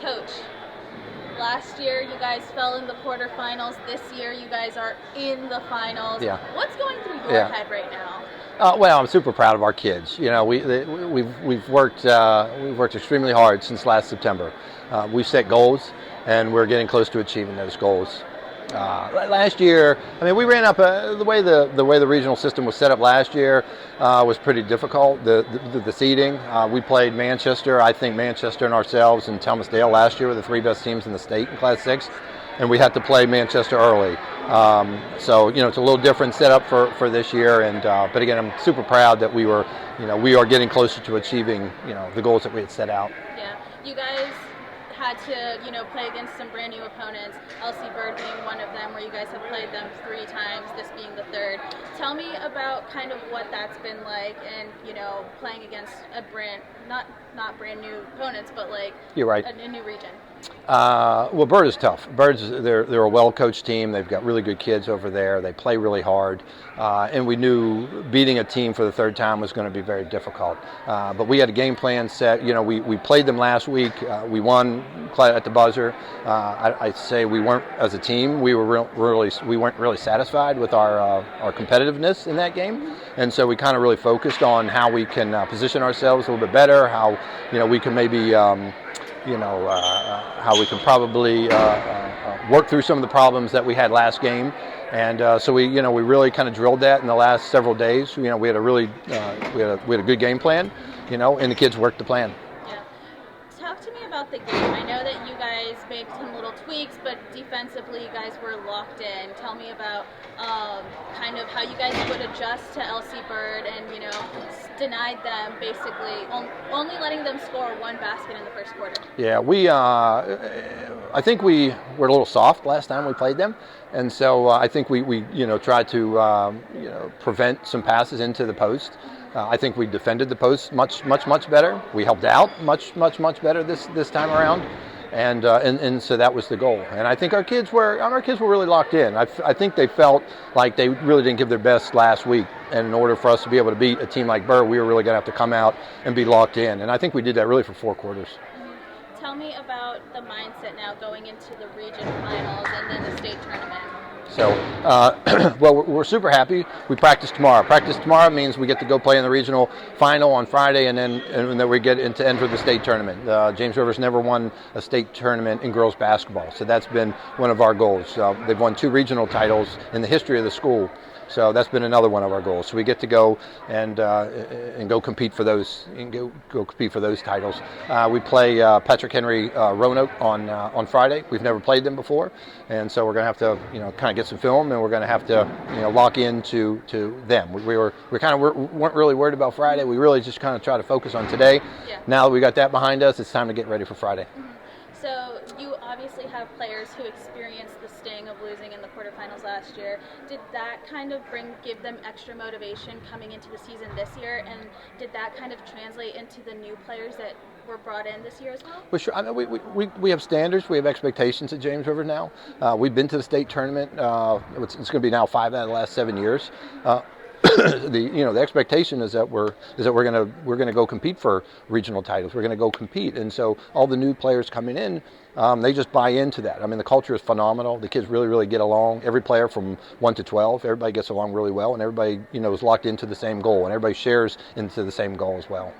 Coach, last year you guys fell in the quarterfinals. This year you guys are in the finals. Yeah. What's going through your head right now? Well, I'm super proud of our kids. You know, we've worked extremely hard since last September. We've set goals, and we're getting close to achieving those goals. Last year, I mean, we ran up the way the regional system was set up last year was pretty difficult. The seeding, we played Manchester. I think Manchester and ourselves and Talmasdale last year were the three best teams in the state in Class 6, and we had to play Manchester early. So you know, it's a little different setup for this year. And but again, I'm super proud that we are getting closer to achieving the goals that we had set out. Yeah, you guys had to, play against some brand new opponents, LC Bird being one of them, where you guys have played them 3 times, this being the 3rd. Tell me about kind of what that's been like, and playing against a not brand new opponents, but like You're right. a new region. Well, Bird is tough. They're a well-coached team. They've got really good kids over there. They play really hard, and we knew beating a team for the 3rd time was going to be very difficult. But we had a game plan set. We played them last week. We won at the buzzer. I'd say we weren't, as a team, we weren't really satisfied with our competitiveness in that game, and so we kind of really focused on how we can position ourselves a little bit better, how we can maybe. How we can probably work through some of the problems that we had last game, and so we really kind of drilled that in the last several days. We had a really we had a good game plan, and the kids worked the plan. Yeah. Talk to me about the game. I know that you guys made some little tweaks, but defensively you guys were locked in. Tell me about kind of how you guys would adjust to LC Bird and denied them basically only letting them score 1 basket in the first quarter. Yeah, I think we were a little soft last time we played them, and so I think we tried to prevent some passes into the post. I think we defended the post much better. We helped out much better this time around. And so that was the goal. And I think our kids were really locked in. I think they felt like they really didn't give their best last week. And in order for us to be able to beat a team like Burr, we were really going to have to come out and be locked in. And I think we did that really for 4 quarters. Mm-hmm. Tell me about the mindset now going into the region finals and then the state tournament. So, well, we're super happy. We practice tomorrow. Practice tomorrow means we get to go play in the regional final on Friday, and then we get into enter the state tournament. James River's never won a state tournament in girls basketball, so that's been one of our goals. They've won 2 regional titles in the history of the school. So that's been another one of our goals. So we get to go and go compete for those go compete for those titles. We play Patrick Henry Roanoke on Friday. We've never played them before, and so we're going to have to kind of get some film, and we're going to have to lock into them. We weren't really worried about Friday. We really just kind of try to focus on today. Yeah. Now that we got that behind us, it's time to get ready for Friday. Mm-hmm. So you obviously have players who experienced the sting of losing in the quarterfinals last year. Did that kind of give them extra motivation coming into the season this year? And did that kind of translate into the new players that were brought in this year as well? Well, sure. I mean, we have standards. We have expectations at James River now. We've been to the state tournament. It's going to be now 5 out of the last 7 years. The expectation is that we're going to go compete for regional titles. We're going to go compete, and so all the new players coming in, they just buy into that. I mean, the culture is phenomenal. The kids really get along. Every player from 1 to 12, everybody gets along really well, and everybody is locked into the same goal, and everybody shares into the same goal as well.